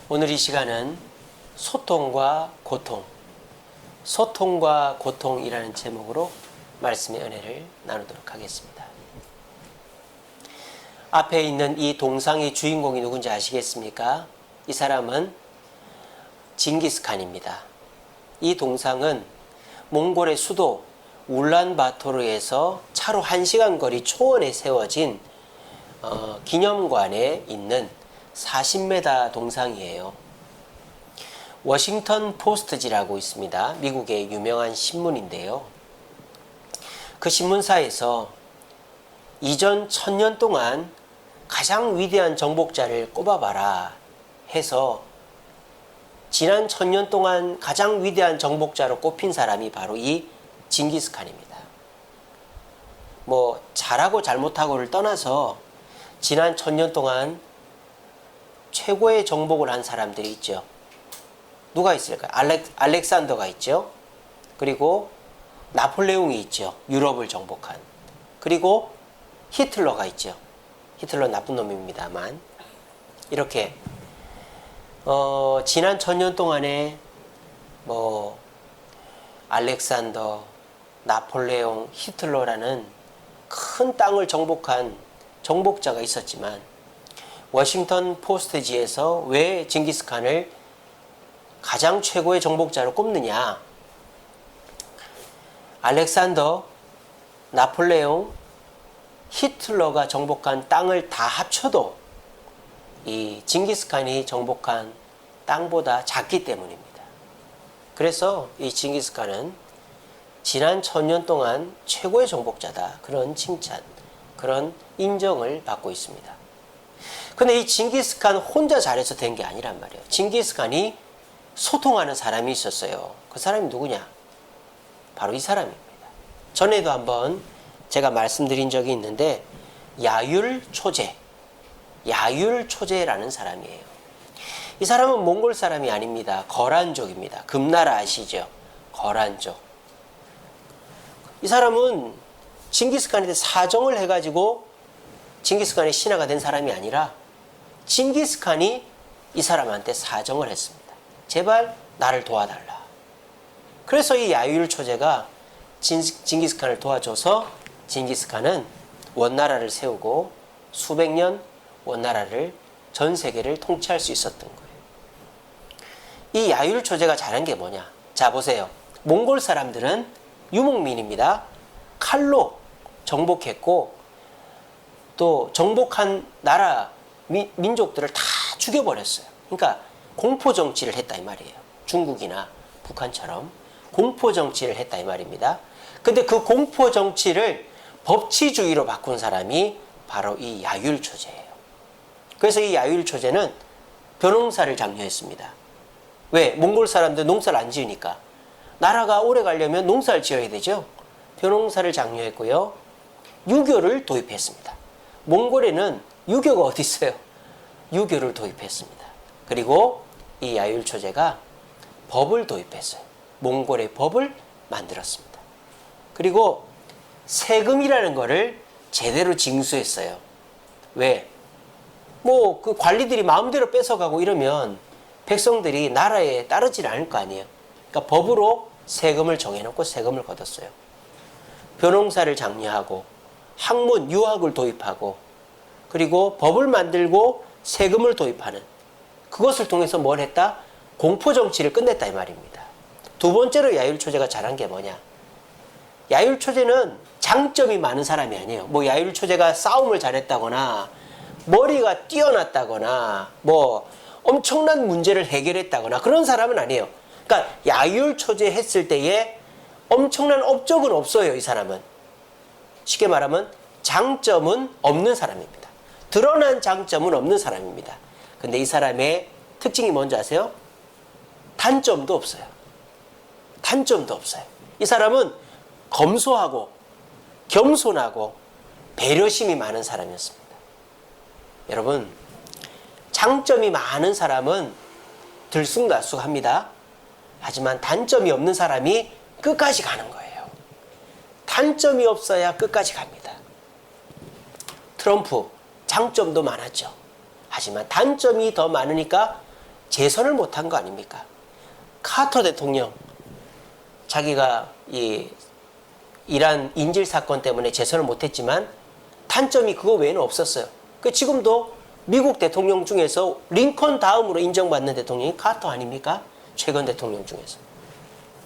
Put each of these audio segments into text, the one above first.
오늘 이 시간은 소통과 고통이라는 제목으로 말씀의 은혜를 나누도록 하겠습니다. 앞에 있는 이 동상의 주인공이 누군지 아시겠습니까? 이 사람은 징기스칸입니다. 이 동상은 몽골의 수도 울란바토르에서 차로 1시간 거리 초원에 세워진 기념관에 있는 40m 동상이에요. 워싱턴 포스트지라고 있습니다. 미국의 유명한 신문인데요. 그 신문사에서 이전 1000년 동안 가장 위대한 정복자를 꼽아봐라 해서 지난 1000년 동안 가장 위대한 정복자로 꼽힌 사람이 바로 이 징기스칸입니다. 잘하고 잘못하고를 떠나서 지난 1000년 동안 최고의 정복을 한 사람들이 있죠. 누가 있을까요? 알렉산더가 있죠. 그리고 나폴레옹이 있죠. 유럽을 정복한. 그리고 히틀러가 있죠. 히틀러 나쁜 놈입니다만. 이렇게 지난 1000년 동안에 알렉산더, 나폴레옹, 히틀러라는 큰 땅을 정복한 정복자가 있었지만 워싱턴 포스트지에서 왜 징기스칸을 가장 최고의 정복자로 꼽느냐? 알렉산더, 나폴레옹, 히틀러가 정복한 땅을 다 합쳐도 이 징기스칸이 정복한 땅보다 작기 때문입니다. 그래서 이 징기스칸은 지난 1000년 동안 최고의 정복자다. 그런 칭찬, 그런 인정을 받고 있습니다. 근데 이 징기스칸 혼자 잘해서 된 게 아니란 말이에요. 징기스칸이 소통하는 사람이 있었어요. 그 사람이 누구냐? 바로 이 사람입니다. 전에도 한번 제가 말씀드린 적이 있는데 야율초제라는 사람이에요. 이 사람은 몽골 사람이 아닙니다. 거란족입니다. 금나라 아시죠? 거란족. 이 사람은 징기스칸한테 사정을 해가지고 징기스칸의 신하가 된 사람이 아니라 징기스칸이 이 사람한테 사정을 했습니다. 제발 나를 도와달라. 그래서 이 야율초제가 징기스칸을 도와줘서 징기스칸은 원나라를 세우고 수백 년 원나라를 전 세계를 통치할 수 있었던 거예요. 이 야율초제가 잘한 게 뭐냐? 자 보세요. 몽골 사람들은 유목민입니다. 칼로 정복했고 또 정복한 나라 민족들을 다 죽여버렸어요. 그러니까 공포정치를 했다 이 말이에요. 중국이나 북한처럼 공포정치를 했다 이 말입니다. 근데 그 공포정치를 법치주의로 바꾼 사람이 바로 이 야율초제예요. 그래서 이 야율초제는 벼농사를 장려했습니다. 왜? 몽골 사람들 농사를 안 지으니까. 나라가 오래 가려면 농사를 지어야 되죠. 벼농사를 장려했고요. 유교를 도입했습니다. 몽골에는 유교가 어디 있어요? 유교를 도입했습니다. 그리고 이 야율초제가 법을 도입했어요. 몽골의 법을 만들었습니다. 그리고 세금이라는 거를 제대로 징수했어요. 왜? 그 관리들이 마음대로 뺏어가고 이러면 백성들이 나라에 따르질 않을 거 아니에요. 그러니까 법으로 세금을 정해놓고 세금을 걷었어요. 벼농사를 장려하고 학문, 유학을 도입하고 그리고 법을 만들고 세금을 도입하는 그것을 통해서 뭘 했다? 공포정치를 끝냈다 이 말입니다. 두 번째로 야율초제가 잘한 게 뭐냐? 야율초제는 장점이 많은 사람이 아니에요. 야율초제가 싸움을 잘했다거나 머리가 뛰어났다거나 엄청난 문제를 해결했다거나 그런 사람은 아니에요. 그러니까 야율초제 했을 때에 엄청난 업적은 없어요. 이 사람은. 쉽게 말하면 장점은 없는 사람입니다. 드러난 장점은 없는 사람입니다. 근데 이 사람의 특징이 뭔지 아세요? 단점도 없어요. 단점도 없어요. 이 사람은 검소하고 겸손하고 배려심이 많은 사람이었습니다. 여러분, 장점이 많은 사람은 들쑥날쑥합니다. 하지만 단점이 없는 사람이 끝까지 가는 거예요. 단점이 없어야 끝까지 갑니다. 트럼프 장점도 많았죠. 하지만 단점이 더 많으니까 재선을 못한 거 아닙니까? 카터 대통령 자기가 이 이란 인질 사건 때문에 재선을 못했지만 단점이 그거 외에는 없었어요. 그 지금도 미국 대통령 중에서 링컨 다음으로 인정받는 대통령이 카터 아닙니까? 최근 대통령 중에서.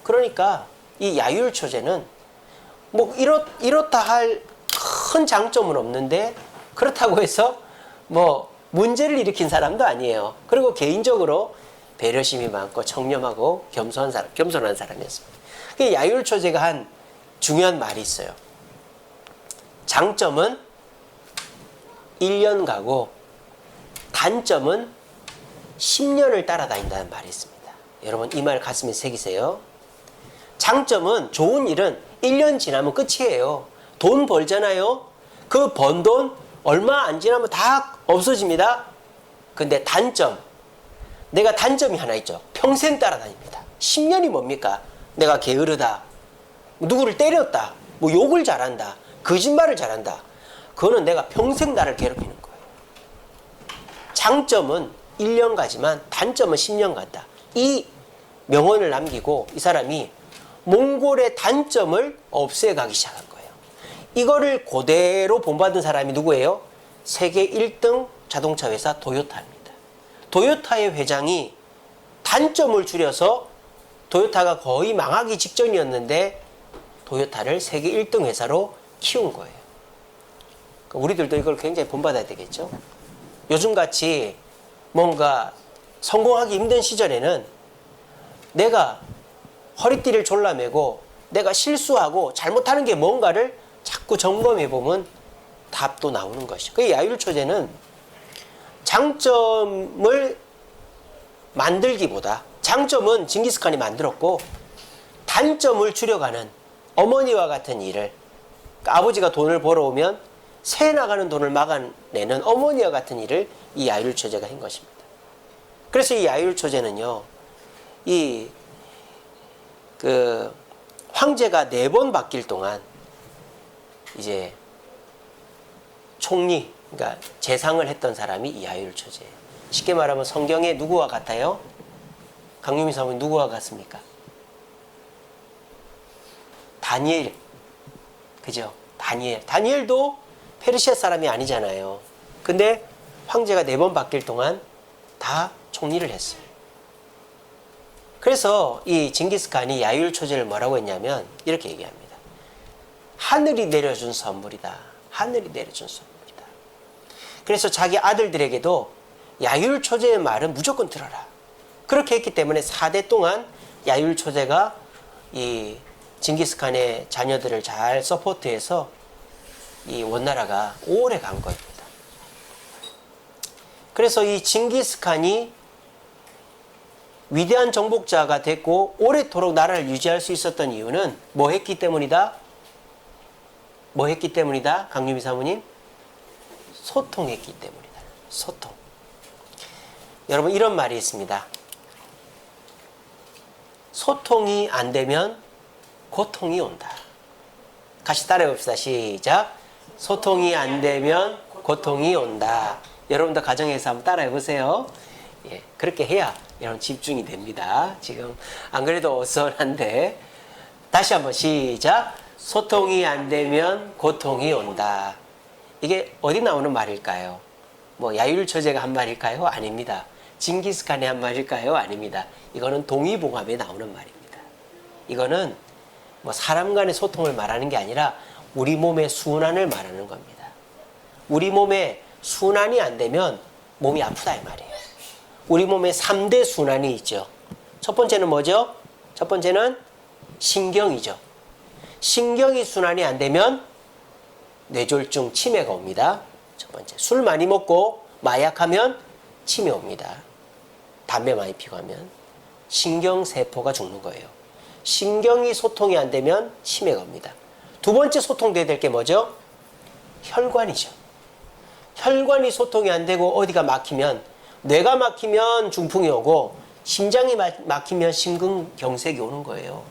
그러니까 이 야율 처제는 뭐 이렇다 할 큰 장점은 없는데 그렇다고 해서 뭐 문제를 일으킨 사람도 아니에요. 그리고 개인적으로 배려심이 많고 청렴하고 겸손한 사람이었습니다. 그 야율 처제가 한 중요한 말이 있어요. 장점은 1년 가고 단점은 10년을 따라다닌다는 말이 있습니다. 여러분 이 말 가슴에 새기세요. 장점은 좋은 일은 1년 지나면 끝이에요. 돈 벌잖아요. 그 번 돈 얼마 안 지나면 다 없어집니다. 근데 단점, 내가 단점이 하나 있죠. 평생 따라다닙니다. 10년이 뭡니까? 내가 게으르다, 누구를 때렸다, 뭐 욕을 잘한다, 거짓말을 잘한다. 그거는 내가 평생 나를 괴롭히는 거예요. 장점은 1년 가지만 단점은 10년 간다. 이 명언을 남기고 이 사람이 몽골의 단점을 없애가기 시작한 거예요. 이거를 그대로 본받은 사람이 누구예요? 세계 1등 자동차 회사 도요타입니다. 도요타의 회장이 단점을 줄여서 도요타가 거의 망하기 직전이었는데 도요타를 세계 1등 회사로 키운 거예요. 우리들도 이걸 굉장히 본받아야 되겠죠. 요즘같이 뭔가 성공하기 힘든 시절에는 내가 허리띠를 졸라매고 내가 실수하고 잘못하는 게 뭔가를 자꾸 점검해보면 답도 나오는 것이죠. 그 야율 처제는 장점을 만들기보다, 장점은 징기스칸이 만들었고 단점을 줄여가는 어머니와 같은 일을, 그러니까 아버지가 돈을 벌어오면 새 나가는 돈을 막아내는 어머니와 같은 일을 이 야율 처제가 한 것입니다. 그래서 이 야율 처제는요, 황제가 4번 바뀔 동안 이제 총리, 그러니까 재상을 했던 사람이 이 야율 처제예요. 쉽게 말하면 성경에 누구와 같아요? 강유미 사모님 누구와 같습니까? 다니엘. 그죠? 다니엘. 다니엘도 페르시아 사람이 아니잖아요. 근데 황제가 4번 바뀔 동안 다 총리를 했어요. 그래서 이 징기스칸이 야율 처제를 뭐라고 했냐면 이렇게 얘기합니다. 하늘이 내려준 선물이다. 하늘이 내려준 선물이다. 그래서 자기 아들들에게도 야율 처제의 말은 무조건 들어라. 그렇게 했기 때문에 4대 동안 야율 처제가 이 징기스칸의 자녀들을 잘 서포트해서 이 원나라가 오래 간 겁니다. 그래서 이 징기스칸이 위대한 정복자가 됐고 오래도록 나라를 유지할 수 있었던 이유는 뭐 했기 때문이다? 뭐 했기 때문이다? 강유미 사모님? 소통했기 때문이다. 소통. 여러분 이런 말이 있습니다. 소통이 안 되면 고통이 온다. 같이 따라해 봅시다. 시작. 소통이 안 되면 고통이 온다. 여러분도 가정에서 한번 따라해 보세요. 예, 그렇게 해야 여러분 집중이 됩니다. 지금 안 그래도 어수선한데 다시 한번 시작. 소통이 안 되면 고통이 온다. 이게 어디 나오는 말일까요? 뭐 야율 처제가 한 말일까요? 아닙니다. 징기스칸이 한 말일까요? 아닙니다. 이거는 동의봉합에 나오는 말입니다. 이거는 뭐 사람 간의 소통을 말하는 게 아니라 우리 몸의 순환을 말하는 겁니다. 우리 몸에 순환이 안 되면 몸이 아프다 이 말이에요. 우리 몸에 3대 순환이 있죠. 첫 번째는 뭐죠? 첫 번째는 신경이죠. 신경이 순환이 안 되면 뇌졸중, 치매가 옵니다. 첫 번째. 술 많이 먹고 마약하면 치매 옵니다. 담배 많이 피고 하면 신경세포가 죽는 거예요. 신경이 소통이 안 되면 치매가 옵니다. 두 번째 소통돼야 될 게 뭐죠? 혈관이죠. 혈관이 소통이 안 되고 어디가 막히면, 뇌가 막히면 중풍이 오고 심장이 막히면 심근경색이 오는 거예요.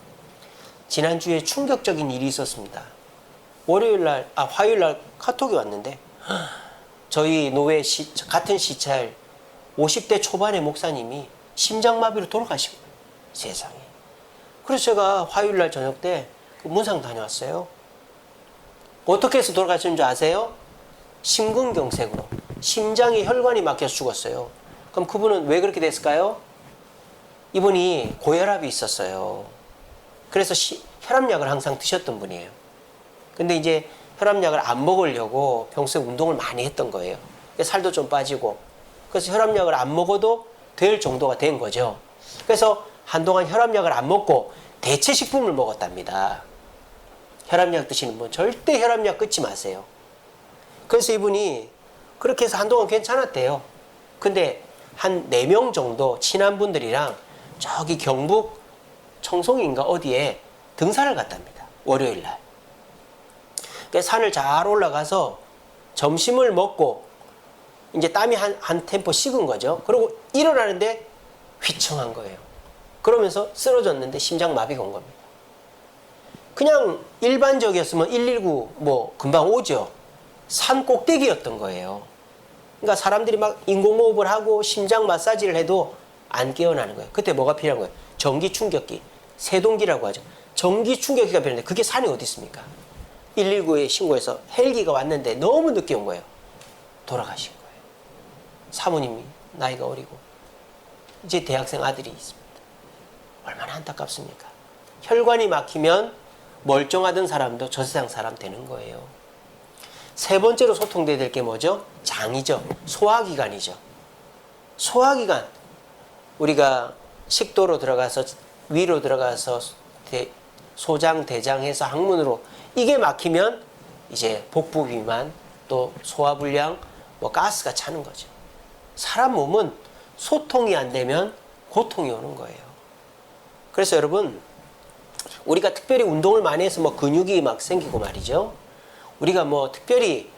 지난주에 충격적인 일이 있었습니다. 화요일날 카톡이 왔는데 저희 노회 같은 시찰 50대 초반의 목사님이 심장마비로 돌아가신 거예요. 세상에. 그래서 제가 화요일날 저녁 때 문상 다녀왔어요. 어떻게 해서 돌아가신 줄 아세요? 심근경색으로. 심장에 혈관이 막혀서 죽었어요. 그럼 그분은 왜 그렇게 됐을까요? 이분이 고혈압이 있었어요. 그래서 혈압약을 항상 드셨던 분이에요. 근데 이제 혈압약을 안 먹으려고 평소에 운동을 많이 했던 거예요. 살도 좀 빠지고. 그래서 혈압약을 안 먹어도 될 정도가 된 거죠. 그래서 한동안 혈압약을 안 먹고 대체 식품을 먹었답니다. 혈압약 드시는 분 절대 혈압약 끊지 마세요. 그래서 이분이 그렇게 해서 한동안 괜찮았대요. 근데 한 4명 정도 친한 분들이랑 저기 경북 청송인가 어디에 등산을 갔답니다. 월요일 날. 산을 잘 올라가서 점심을 먹고 이제 땀이 한 템포 식은 거죠. 그리고 일어나는데 휘청한 거예요. 그러면서 쓰러졌는데 심장마비가 온 겁니다. 그냥 일반적이었으면 119 뭐 금방 오죠. 산 꼭대기였던 거예요. 그러니까 사람들이 막 인공호흡을 하고 심장 마사지를 해도 안 깨어나는 거예요. 그때 뭐가 필요한 거예요? 전기 충격기, 세동기라고 하죠. 전기 충격기가 필요한데 그게 산에 어디 있습니까? 119에 신고해서 헬기가 왔는데 너무 늦게 온 거예요. 돌아가신 거예요. 사모님이 나이가 어리고 이제 대학생 아들이 있습니다. 얼마나 안타깝습니까? 혈관이 막히면 멀쩡하던 사람도 저 세상 사람 되는 거예요. 세 번째로 소통돼야 될 게 뭐죠? 장이죠. 소화기관이죠. 소화기관. 우리가 식도로 들어가서 위로 들어가서 소장, 대장 해서 항문으로 이게 막히면 이제 복부 비만 또 소화불량 뭐 가스가 차는 거죠. 사람 몸은 소통이 안 되면 고통이 오는 거예요. 그래서 여러분 우리가 특별히 운동을 많이 해서 뭐 근육이 막 생기고 말이죠. 우리가 뭐 특별히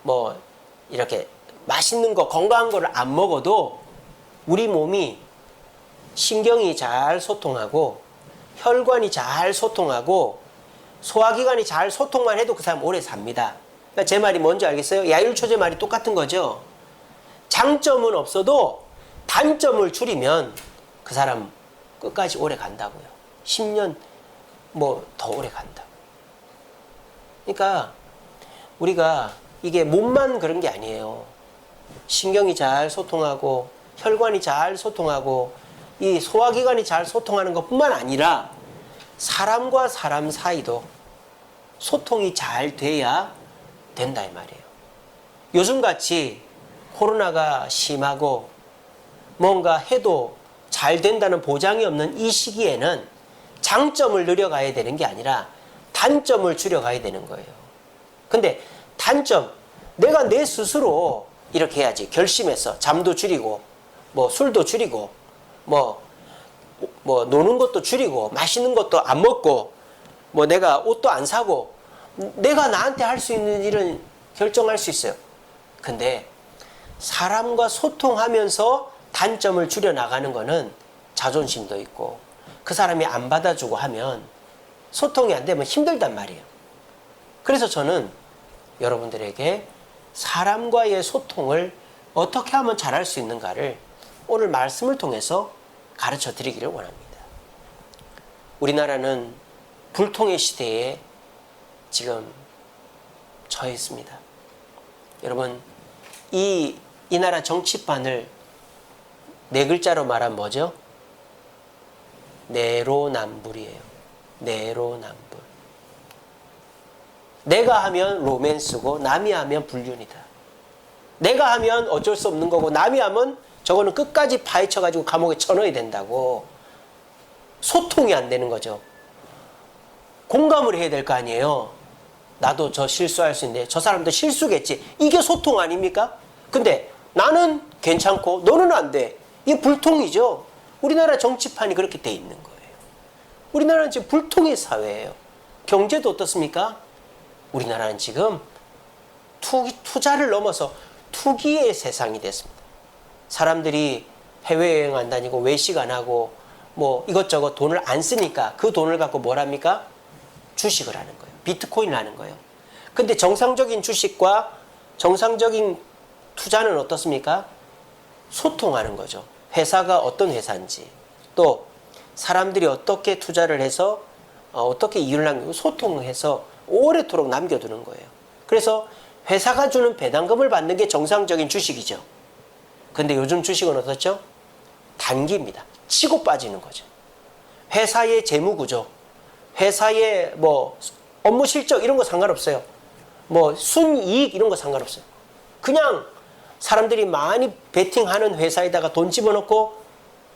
뭐 이렇게 맛있는 거 건강한 거를 안 먹어도 우리 몸이 신경이 잘 소통하고 혈관이 잘 소통하고 소화기관이 잘 소통만 해도 그 사람 오래 삽니다. 그러니까 제 말이 뭔지 알겠어요? 야율초제 말이 똑같은 거죠. 장점은 없어도 단점을 줄이면 그 사람 끝까지 오래 간다고요. 10년 뭐 더 오래 간다. 그러니까 우리가 이게 몸만 그런 게 아니에요. 신경이 잘 소통하고 혈관이 잘 소통하고 이 소화기관이 잘 소통하는 것뿐만 아니라 사람과 사람 사이도 소통이 잘 돼야 된다 이 말이에요. 요즘같이 코로나가 심하고 뭔가 해도 잘 된다는 보장이 없는 이 시기에는 장점을 늘려가야 되는 게 아니라 단점을 줄여가야 되는 거예요. 근데 단점, 내가 내 스스로 이렇게 해야지. 결심해서 잠도 줄이고 뭐 술도 줄이고 뭐 노는 것도 줄이고 맛있는 것도 안 먹고 뭐 내가 옷도 안 사고 내가 나한테 할 수 있는 일은 결정할 수 있어요. 근데 사람과 소통하면서 단점을 줄여나가는 거는 자존심도 있고 그 사람이 안 받아주고 하면 소통이 안 되면 힘들단 말이에요. 그래서 저는 여러분들에게 사람과의 소통을 어떻게 하면 잘할 수 있는가를 오늘 말씀을 통해서 가르쳐 드리기를 원합니다. 우리나라는 불통의 시대에 지금 처해 있습니다. 여러분, 이 나라 정치판을 4글자로 말하면 뭐죠? 내로남불이에요. 내로남불. 내가 하면 로맨스고 남이 하면 불륜이다. 내가 하면 어쩔 수 없는 거고 남이 하면 저거는 끝까지 파헤쳐가지고 감옥에 쳐넣어야 된다고. 소통이 안 되는 거죠. 공감을 해야 될 거 아니에요. 나도 저 실수할 수 있는데 저 사람도 실수겠지. 이게 소통 아닙니까? 근데 나는 괜찮고 너는 안 돼. 이게 불통이죠. 우리나라 정치판이 그렇게 돼 있는 거예요. 우리나라는 지금 불통의 사회예요. 경제도 어떻습니까? 우리나라는 지금 투자를 넘어서 투기의 세상이 됐습니다. 사람들이 해외여행 안 다니고 외식 안 하고 뭐 이것저것 돈을 안 쓰니까 그 돈을 갖고 뭘 합니까? 주식을 하는 거예요. 비트코인을 하는 거예요. 근데 정상적인 주식과 정상적인 투자는 어떻습니까? 소통하는 거죠. 회사가 어떤 회사인지, 또 사람들이 어떻게 투자를 해서 어떻게 이윤을 남기고 소통해서 오래도록 남겨두는 거예요. 그래서 회사가 주는 배당금을 받는 게 정상적인 주식이죠. 근데 요즘 주식은 어떻죠? 단기입니다. 치고 빠지는 거죠. 회사의 재무구조, 회사의 뭐 업무 실적 이런 거 상관없어요. 뭐 순이익 이런 거 상관없어요. 그냥 사람들이 많이 베팅하는 회사에다가 돈 집어넣고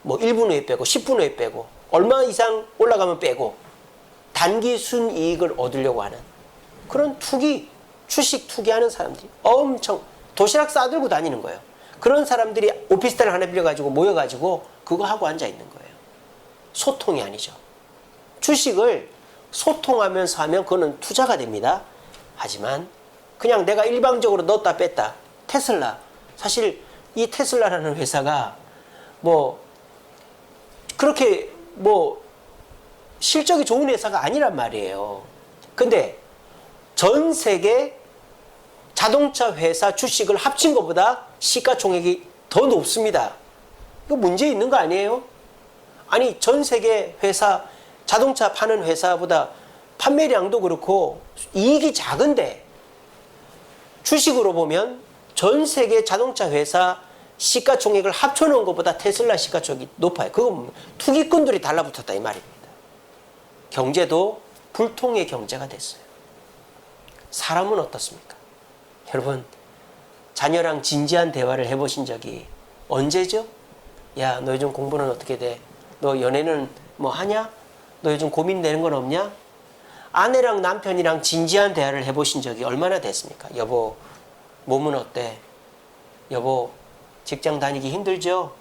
뭐 1분 후에 빼고 10분 후에 빼고 얼마 이상 올라가면 빼고 단기 순이익을 얻으려고 하는 그런 투기, 주식 투기하는 사람들이 엄청 도시락 싸들고 다니는 거예요. 그런 사람들이 오피스텔 하나 빌려가지고 모여가지고 그거 하고 앉아있는 거예요. 소통이 아니죠. 주식을 소통하면서 하면 그거는 투자가 됩니다. 하지만 그냥 내가 일방적으로 넣었다 뺐다. 테슬라. 사실 이 테슬라라는 회사가 뭐 그렇게 뭐 실적이 좋은 회사가 아니란 말이에요. 근데 전 세계 자동차 회사 주식을 합친 것보다 시가총액이 더 높습니다. 이거 문제 있는 거 아니에요? 아니 전 세계 회사 자동차 파는 회사보다 판매량도 그렇고 이익이 작은데 주식으로 보면 전 세계 자동차 회사 시가총액을 합쳐놓은 것보다 테슬라 시가총액이 높아요. 그건 투기꾼들이 달라붙었다 이 말입니다. 경제도 불통의 경제가 됐어요. 사람은 어떻습니까? 여러분 자녀랑 진지한 대화를 해보신 적이 언제죠? 야, 너 요즘 공부는 어떻게 돼? 너 연애는 뭐 하냐? 너 요즘 고민되는 건 없냐? 아내랑 남편이랑 진지한 대화를 해보신 적이 얼마나 됐습니까? 여보, 몸은 어때? 여보, 직장 다니기 힘들죠?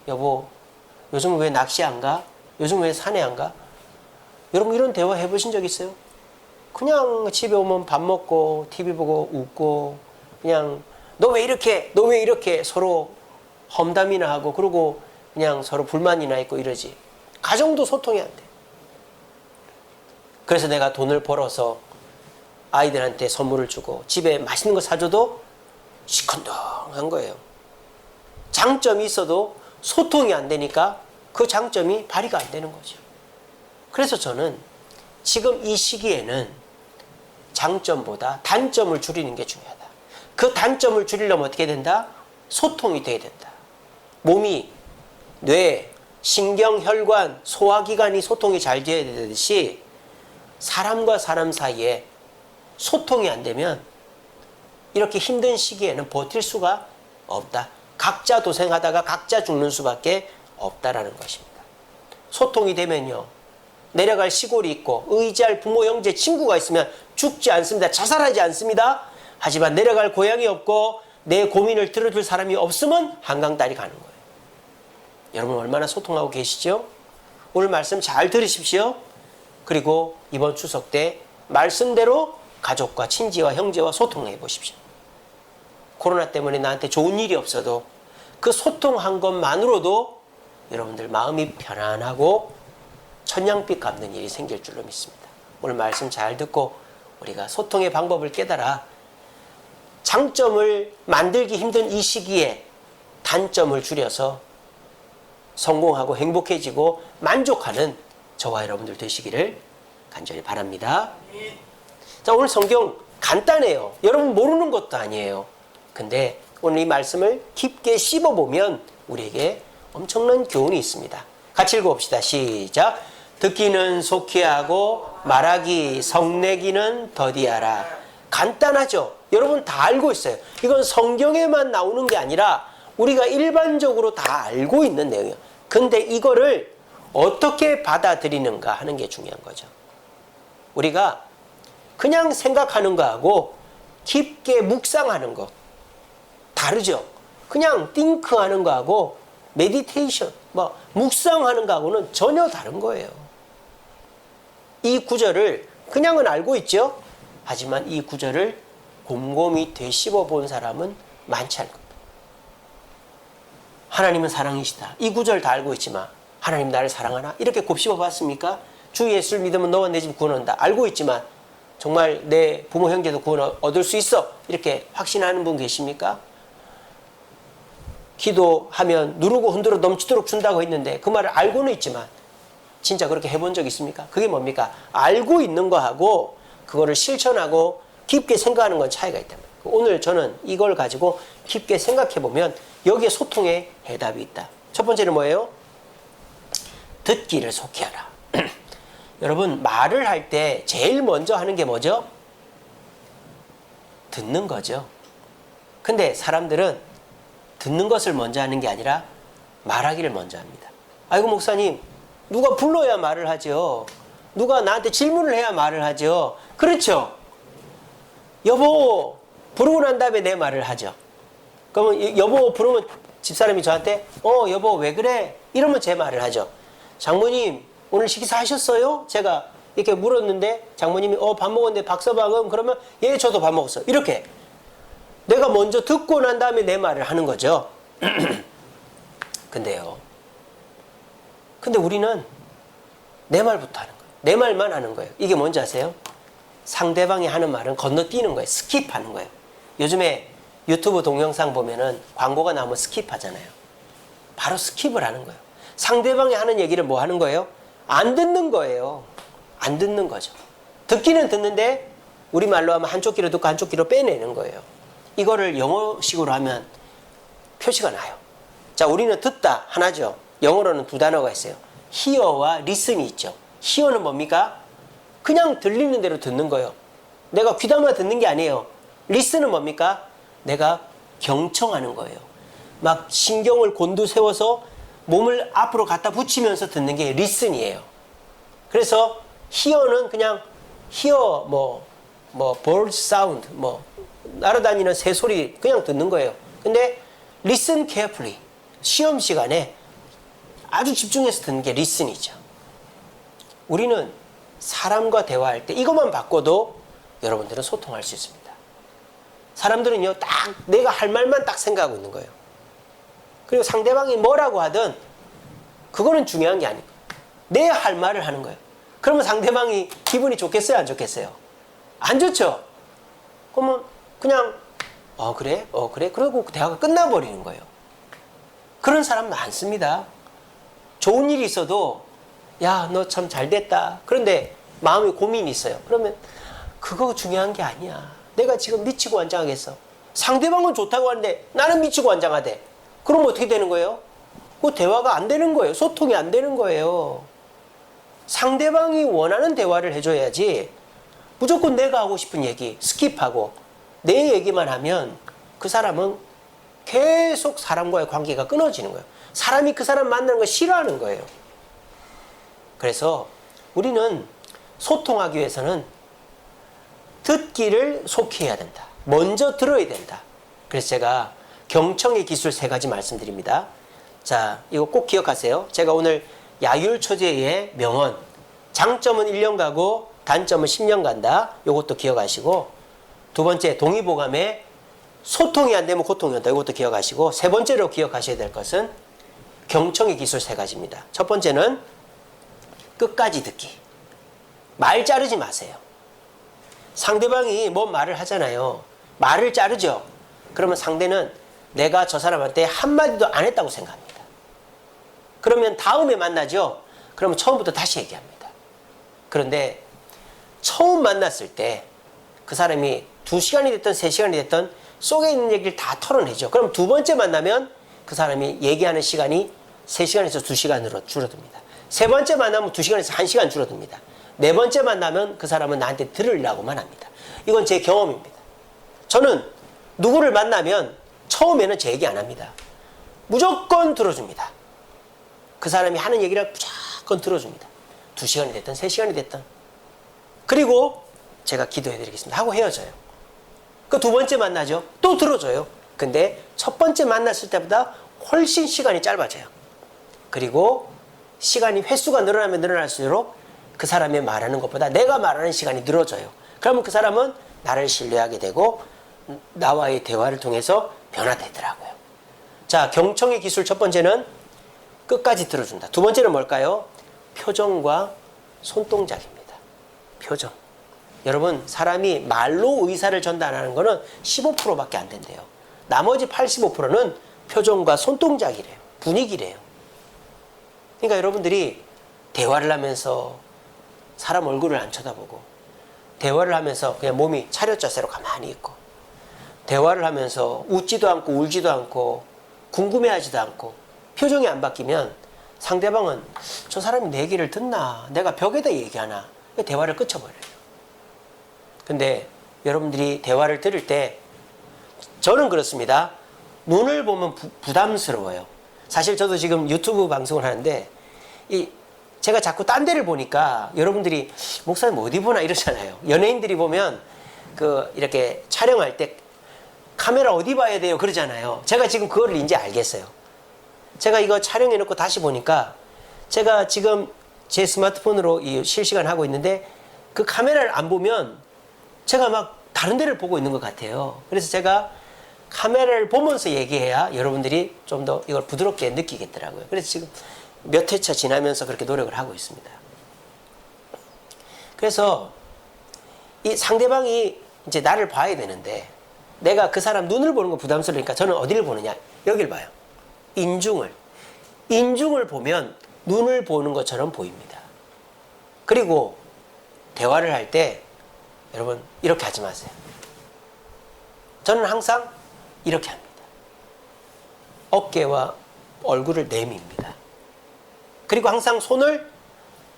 여보, 요즘 왜 낚시 안 가? 요즘 왜 산에 안 가? 여러분 이런 대화 해보신 적 있어요? 그냥 집에 오면 밥 먹고 TV 보고 웃고 그냥 너 왜 이렇게 너 왜 이렇게 서로 험담이나 하고 그러고 그냥 서로 불만이나 있고 이러지. 가정도 소통이 안 돼. 그래서 내가 돈을 벌어서 아이들한테 선물을 주고 집에 맛있는 거 사줘도 시큰둥한 거예요. 장점이 있어도 소통이 안 되니까 그 장점이 발휘가 안 되는 거죠. 그래서 저는 지금 이 시기에는 장점보다 단점을 줄이는 게 중요하다. 그 단점을 줄이려면 어떻게 된다? 소통이 돼야 된다. 몸이, 뇌, 신경, 혈관, 소화기관이 소통이 잘 돼야 되듯이 사람과 사람 사이에 소통이 안 되면 이렇게 힘든 시기에는 버틸 수가 없다. 각자 도생하다가 각자 죽는 수밖에 없다라는 것입니다. 소통이 되면요. 내려갈 시골이 있고 의지할 부모, 형제, 친구가 있으면 죽지 않습니다. 자살하지 않습니다. 하지만 내려갈 고향이 없고 내 고민을 들어줄 사람이 없으면 한강다리 가는 거예요. 여러분 얼마나 소통하고 계시죠? 오늘 말씀 잘 들으십시오. 그리고 이번 추석 때 말씀대로 가족과 친지와 형제와 소통해 보십시오. 코로나 때문에 나한테 좋은 일이 없어도 그 소통한 것만으로도 여러분들 마음이 편안하고 천냥빚 갚는 일이 생길 줄로 믿습니다. 오늘 말씀 잘 듣고 우리가 소통의 방법을 깨달아 장점을 만들기 힘든 이 시기에 단점을 줄여서 성공하고 행복해지고 만족하는 저와 여러분들 되시기를 간절히 바랍니다. 자, 오늘 성경 간단해요. 여러분 모르는 것도 아니에요. 근데 오늘 이 말씀을 깊게 씹어보면 우리에게 엄청난 교훈이 있습니다. 같이 읽어봅시다. 시작. 듣기는 속히 하고 말하기 성내기는 더디하라. 간단하죠? 여러분 다 알고 있어요. 이건 성경에만 나오는 게 아니라 우리가 일반적으로 다 알고 있는 내용이에요. 근데 이거를 어떻게 받아들이는가 하는 게 중요한 거죠. 우리가 그냥 생각하는 거하고 깊게 묵상하는 거 다르죠. 그냥 띵크하는 거하고 메디테이션, 묵상하는 거하고는 전혀 다른 거예요. 이 구절을 그냥은 알고 있죠. 하지만 이 구절을 곰곰이 되씹어 본 사람은 많지 않을 겁니다. 하나님은 사랑이시다. 이 구절 다 알고 있지만 하나님 나를 사랑하나? 이렇게 곱씹어 봤습니까? 주 예수를 믿으면 너와 내 집 구원한다. 알고 있지만 정말 내 부모 형제도 구원 얻을 수 있어. 이렇게 확신하는 분 계십니까? 기도하면 누르고 흔들어 넘치도록 준다고 했는데 그 말을 알고는 있지만 진짜 그렇게 해본 적 있습니까? 그게 뭡니까? 알고 있는 거하고 그거를 실천하고 깊게 생각하는 건 차이가 있단 말이에요. 오늘 저는 이걸 가지고 깊게 생각해 보면 여기에 소통의 해답이 있다. 첫 번째는 뭐예요? 듣기를 속히 하라. 여러분, 말을 할 때 제일 먼저 하는 게 뭐죠? 듣는 거죠. 근데 사람들은 듣는 것을 먼저 하는 게 아니라 말하기를 먼저 합니다. 아이고 목사님, 누가 불러야 말을 하죠. 누가 나한테 질문을 해야 말을 하죠. 그렇죠. 여보 부르고 난 다음에 내 말을 하죠. 그러면 여보 부르면 집사람이 저한테 여보 왜 그래? 이러면 제 말을 하죠. 장모님 오늘 식사하셨어요? 제가 이렇게 물었는데 장모님이 밥 먹었는데 박서방은 그러면 예 저도 밥 먹었어요. 이렇게 내가 먼저 듣고 난 다음에 내 말을 하는 거죠. 근데 우리는 내 말부터 하는 거예요. 내 말만 하는 거예요. 이게 뭔지 아세요? 상대방이 하는 말은 건너뛰는 거예요. 스킵하는 거예요. 요즘에 유튜브 동영상 보면은 광고가 나오면 스킵하잖아요. 바로 스킵을 하는 거예요. 상대방이 하는 얘기를 뭐 하는 거예요? 안 듣는 거예요. 안 듣는 거죠. 듣기는 듣는데 우리말로 하면 한쪽 귀로 듣고 한쪽 귀로 빼내는 거예요. 이거를 영어식으로 하면 표시가 나요. 자, 우리는 듣다 하나죠. 영어로는 두 단어가 있어요. hear와 listen이 있죠. hear는 뭡니까? 그냥 들리는 대로 듣는 거예요. 내가 귀담아 듣는 게 아니에요. listen은 뭡니까? 내가 경청하는 거예요. 막 신경을 곤두세워서 몸을 앞으로 갖다 붙이면서 듣는 게 listen이에요. 그래서 hear는 그냥 hear bird sound 날아다니는 새소리 그냥 듣는 거예요. 근데 listen carefully 시험 시간에 아주 집중해서 듣는 게 listen이죠. 우리는 사람과 대화할 때 이것만 바꿔도 여러분들은 소통할 수 있습니다. 사람들은요 딱 내가 할 말만 딱 생각하고 있는 거예요. 그리고 상대방이 뭐라고 하든 그거는 중요한 게 아니고 내 할 말을 하는 거예요. 그러면 상대방이 기분이 좋겠어요? 안 좋겠어요? 안 좋죠? 그러면 그냥 그래? 그래? 그러고 대화가 끝나버리는 거예요. 그런 사람 많습니다. 좋은 일이 있어도 야, 너 참 잘됐다. 그런데 마음에 고민이 있어요. 그러면 그거 중요한 게 아니야. 내가 지금 미치고 환장하겠어. 상대방은 좋다고 하는데 나는 미치고 환장하대. 그럼 어떻게 되는 거예요? 그 대화가 안 되는 거예요. 소통이 안 되는 거예요. 상대방이 원하는 대화를 해줘야지 무조건 내가 하고 싶은 얘기 스킵하고 내 얘기만 하면 그 사람은 계속 사람과의 관계가 끊어지는 거예요. 사람이 그 사람 만나는 걸 싫어하는 거예요. 그래서 우리는 소통하기 위해서는 듣기를 속히 해야 된다. 먼저 들어야 된다. 그래서 제가 경청의 기술 3가지 말씀드립니다. 자, 이거 꼭 기억하세요. 제가 오늘 야율초제의 명언, 장점은 1년 가고 단점은 10년 간다. 이것도 기억하시고, 두 번째 동의보감에 소통이 안 되면 고통이 온다. 이것도 기억하시고, 세 번째로 기억하셔야 될 것은 경청의 기술 3가지입니다. 첫 번째는 끝까지 듣기. 말 자르지 마세요. 상대방이 뭔 말을 하잖아요. 말을 자르죠. 그러면 상대는 내가 저 사람한테 한마디도 안 했다고 생각합니다. 그러면 다음에 만나죠. 그러면 처음부터 다시 얘기합니다. 그런데 처음 만났을 때 그 사람이 2시간이 됐든 3시간이 됐든 속에 있는 얘기를 다 털어내죠. 그럼 두 번째 만나면 그 사람이 얘기하는 시간이 3시간에서 2시간으로 줄어듭니다. 세 번째 만나면 2시간에서 1시간 줄어듭니다. 네 번째 만나면 그 사람은 나한테 들으려고만 합니다. 이건 제 경험입니다. 저는 누구를 만나면 처음에는 제 얘기 안 합니다. 무조건 들어줍니다. 그 사람이 하는 얘기를 무조건 들어줍니다. 2시간이 됐든 3시간이 됐든. 그리고 제가 기도해드리겠습니다 하고 헤어져요. 그 두 번째 만나죠. 또 들어줘요. 근데 첫 번째 만났을 때보다 훨씬 시간이 짧아져요. 그리고 시간이 횟수가 늘어나면 늘어날수록 그 사람이 말하는 것보다 내가 말하는 시간이 늘어져요. 그러면 그 사람은 나를 신뢰하게 되고 나와의 대화를 통해서 변화되더라고요. 자, 경청의 기술 첫 번째는 끝까지 들어준다. 두 번째는 뭘까요? 표정과 손동작입니다. 표정. 여러분, 사람이 말로 의사를 전달하는 거는 15%밖에 안 된대요. 나머지 85%는 표정과 손동작이래요. 분위기래요. 그러니까 여러분들이 대화를 하면서 사람 얼굴을 안 쳐다보고, 대화를 하면서 그냥 몸이 차렷 자세로 가만히 있고, 대화를 하면서 웃지도 않고 울지도 않고 궁금해하지도 않고 표정이 안 바뀌면 상대방은 저 사람이 내 얘기를 듣나, 내가 벽에다 얘기하나, 대화를 끊어버려요. 근데 여러분들이 대화를 들을 때, 저는 그렇습니다. 눈을 보면 부담스러워요. 사실 저도 지금 유튜브 방송을 하는데 제가 자꾸 딴 데를 보니까 여러분들이 목사님 어디 보나 이러잖아요. 연예인들이 보면 이렇게 촬영할 때 카메라 어디 봐야 돼요 그러잖아요. 제가 지금 그거를 이제 알겠어요. 제가 이거 촬영해 놓고 다시 보니까 제가 지금 제 스마트폰으로 실시간 하고 있는데 그 카메라를 안 보면 제가 막 다른 데를 보고 있는 것 같아요. 그래서 제가 카메라를 보면서 얘기해야 여러분들이 좀 더 이걸 부드럽게 느끼겠더라고요. 그래서 지금 몇 회차 지나면서 그렇게 노력을 하고 있습니다. 그래서 이 상대방이 이제 나를 봐야 되는데, 내가 그 사람 눈을 보는 거 부담스러우니까 저는 어디를 보느냐? 여길 봐요. 인중을 보면 눈을 보는 것처럼 보입니다. 그리고 대화를 할 때 여러분 이렇게 하지 마세요. 저는 항상 이렇게 합니다. 어깨와 얼굴을 내밉니다. 그리고 항상 손을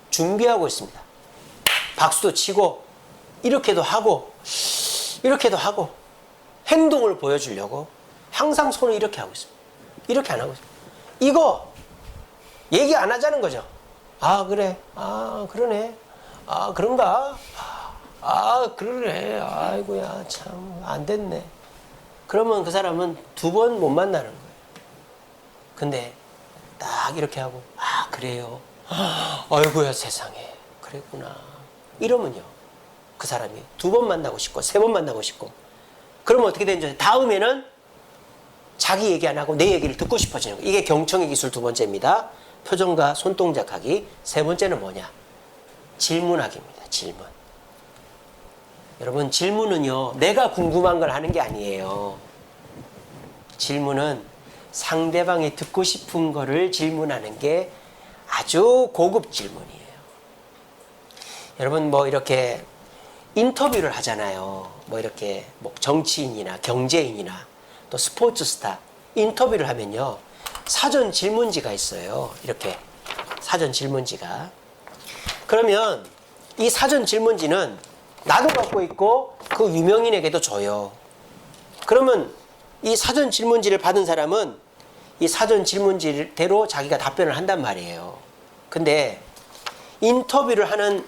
준비하고 있습니다. 박수도 치고 이렇게도 하고 이렇게도 하고 행동을 보여주려고 항상 손을 이렇게 하고 있습니다. 이렇게 안 하고 있습니다. 이거 얘기 안 하자는 거죠. 아 그래, 아 그러네, 아 그런가, 아 그러네, 아이고야 참 안 됐네. 그러면 그 사람은 두 번 못 만나는 거예요. 근데 딱 이렇게 하고, 아 그래요, 아이고야 세상에 그랬구나, 이러면요 그 사람이 두 번 만나고 싶고 세 번 만나고 싶고, 그러면 어떻게 되는지, 다음에는 자기 얘기 안 하고 내 얘기를 듣고 싶어지는 거예요. 이게 경청의 기술 두 번째입니다. 표정과 손동작하기. 세 번째는 뭐냐? 질문하기입니다. 질문. 여러분 질문은요 내가 궁금한 걸 하는 게 아니에요. 질문은 상대방이 듣고 싶은 거를 질문하는 게 아주 고급 질문이에요. 여러분 뭐 이렇게 인터뷰를 하잖아요. 뭐 이렇게 뭐 정치인이나 경제인이나 또 스포츠 스타 인터뷰를 하면요 사전 질문지가 있어요. 이렇게 사전 질문지가. 그러면 이 사전 질문지는 나도 갖고 있고 그 유명인에게도 줘요. 그러면 이 사전 질문지를 받은 사람은 이 사전 질문지대로 자기가 답변을 한단 말이에요. 근데 인터뷰를 하는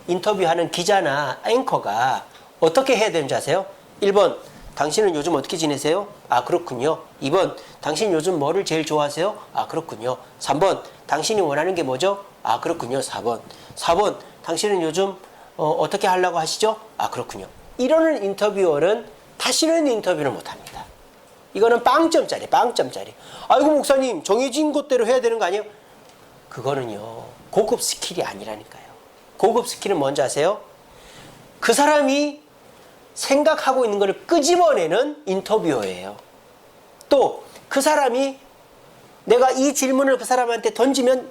인터뷰하는 기자나 앵커가 어떻게 해야 되는지 아세요? 1번, 당신은 요즘 어떻게 지내세요? 아, 그렇군요. 2번, 당신 요즘 뭐를 제일 좋아하세요? 아, 그렇군요. 3번, 당신이 원하는 게 뭐죠? 아, 그렇군요. 4번, 당신은 요즘 어떻게 하려고 하시죠? 아, 그렇군요. 이러는 인터뷰어는 다시는 인터뷰를 못합니다. 이거는 빵점짜리. 아이고 목사님 정해진 것대로 해야 되는 거 아니에요? 그거는요 고급 스킬이 아니라니까요. 고급 스킬은 뭔지 아세요? 그 사람이 생각하고 있는 것을 끄집어내는 인터뷰어예요. 또 그 사람이 내가 이 질문을 그 사람한테 던지면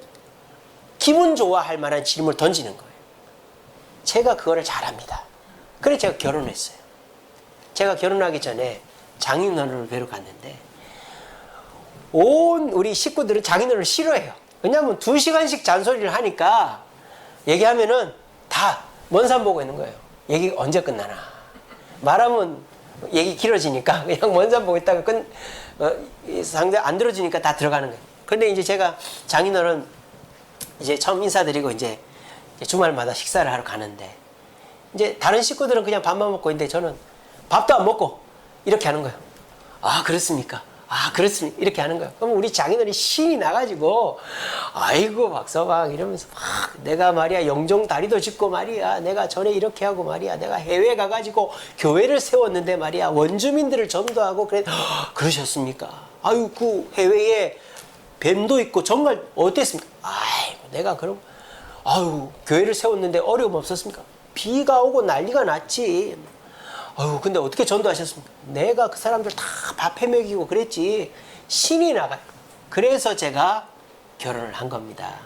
기분 좋아할 만한 질문을 던지는 거예요. 제가 그거를 잘합니다. 그래서 제가 결혼했어요. 제가 결혼하기 전에 장인어른을 뵈러 갔는데 온 우리 식구들은 장인어른을 싫어해요. 왜냐하면 2시간씩 잔소리를 하니까 얘기하면은 다 먼 산 보고 있는 거예요. 얘기 언제 끝나나. 말하면 얘기 길어지니까 그냥 먼 산 보고 있다가 상대 안 들어주니까 다 들어가는 거예요. 근데 이제 제가 장인어른 이제 처음 인사드리고 이제 주말마다 식사를 하러 가는데 이제 다른 식구들은 그냥 밥만 먹고 있는데 저는 밥도 안 먹고 이렇게 하는 거예요. 아, 그렇습니까? 아, 그렇습니까? 이렇게 하는 거예요. 그럼 우리 장인어른이 신이 나가지고, 아이고, 박서방, 이러면서 막, 내가 말이야, 영종 다리도 짓고 말이야, 내가 전에 이렇게 하고 말이야, 내가 해외 가가지고 교회를 세웠는데 말이야, 원주민들을 전도하고, 그러셨습니까? 아유, 그 해외에 뱀도 있고 정말 어땠습니까? 아이고, 내가 그럼, 아유, 교회를 세웠는데 어려움 없었습니까? 비가 오고 난리가 났지. 아유, 근데 어떻게 전도하셨습니까? 내가 그 사람들 다 밥해 먹이고 그랬지. 신이 나가요. 그래서 제가 결혼을 한 겁니다.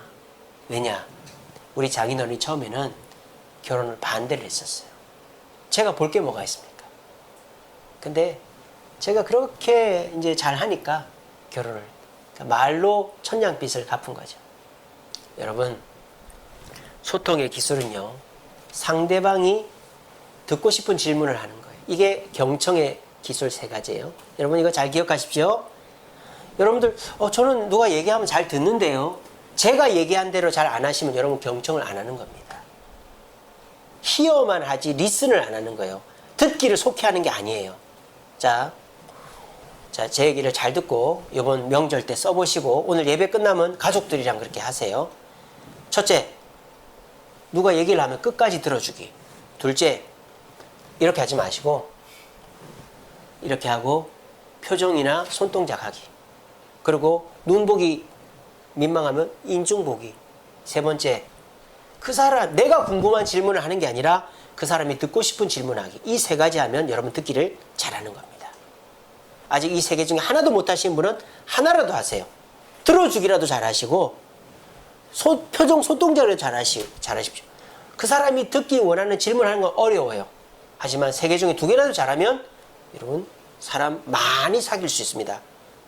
왜냐? 우리 장인어른이 처음에는 결혼을 반대를 했었어요. 제가 볼 게 뭐가 있습니까? 근데 제가 그렇게 이제 잘 하니까 결혼을, 그러니까 말로 천냥빚을 갚은 거죠. 여러분, 소통의 기술은요, 상대방이 듣고 싶은 질문을 하는 거예요. 이게 경청의 기술 3가지예요. 여러분 이거 잘 기억하십시오. 여러분들 저는 누가 얘기하면 잘 듣는데요. 제가 얘기한 대로 잘 안 하시면 여러분 경청을 안 하는 겁니다. 히어만 하지 리슨을 안 하는 거예요. 듣기를 속히하는 게 아니에요. 자, 제 얘기를 잘 듣고 이번 명절 때 써보시고 오늘 예배 끝나면 가족들이랑 그렇게 하세요. 첫째, 누가 얘기를 하면 끝까지 들어주기. 둘째, 이렇게 하지 마시고 이렇게 하고 표정이나 손동작 하기. 그리고 눈 보기 민망하면 인중 보기. 세 번째, 그 사람, 내가 궁금한 질문을 하는 게 아니라 그 사람이 듣고 싶은 질문하기. 이 3가지 하면 여러분 듣기를 잘하는 겁니다. 아직 이 3개 중에 하나도 못 하시는 분은 하나라도 하세요. 들어주기라도 잘하시고 표정 손동작을 잘하십시오. 그 사람이 듣기 원하는 질문하는 건 어려워요. 하지만 3개 중에 2개라도 잘하면 여러분 사람 많이 사귈 수 있습니다.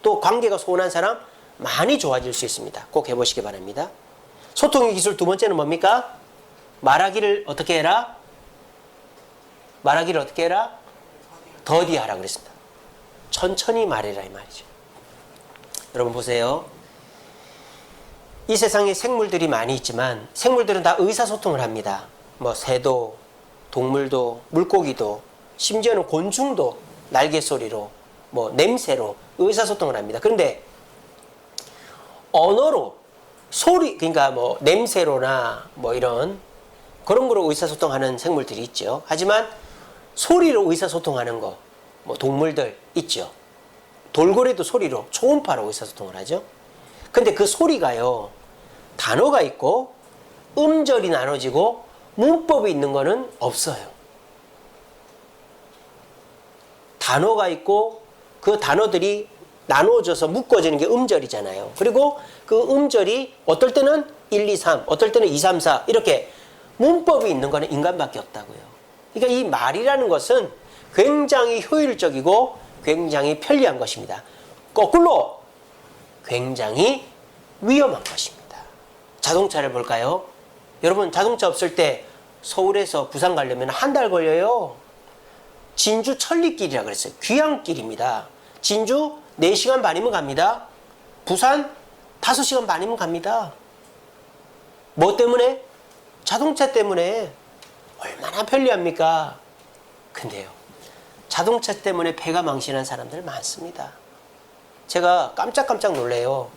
또 관계가 소원한 사람 많이 좋아질 수 있습니다. 꼭 해보시기 바랍니다. 소통의 기술 2번째는 뭡니까? 말하기를 어떻게 해라? 말하기를 어떻게 해라? 더디하라 그랬습니다. 천천히 말해라 이 말이죠. 여러분 보세요. 이 세상에 생물들이 많이 있지만 생물들은 다 의사소통을 합니다. 뭐 새도, 동물도, 물고기도, 심지어는 곤충도 날개소리로, 뭐 냄새로 의사소통을 합니다. 그런데 언어로, 소리, 그러니까 뭐 냄새로나 뭐 이런 그런 거로 의사소통하는 생물들이 있죠. 하지만 소리로 의사소통하는 거, 뭐 동물들 있죠. 돌고래도 소리로, 초음파로 의사소통을 하죠. 근데 그 소리가요, 단어가 있고 음절이 나눠지고 문법이 있는 거는 없어요. 단어가 있고 그 단어들이 나누어져서 묶어지는 게 음절이잖아요. 그리고 그 음절이 어떨 때는 1, 2, 3, 어떨 때는 2, 3, 4 이렇게 문법이 있는 거는 인간밖에 없다고요. 그러니까 이 말이라는 것은 굉장히 효율적이고 굉장히 편리한 것입니다. 거꾸로 굉장히 위험한 것입니다. 자동차를 볼까요? 여러분 자동차 없을 때 서울에서 부산 가려면 한 달 걸려요. 진주 천리길이라 그랬어요. 귀향길입니다. 진주 4시간 반이면 갑니다. 부산 5시간 반이면 갑니다. 뭐 때문에? 자동차 때문에. 얼마나 편리합니까? 근데요, 자동차 때문에 배가 망신한 사람들 많습니다. 제가 깜짝깜짝 놀래요.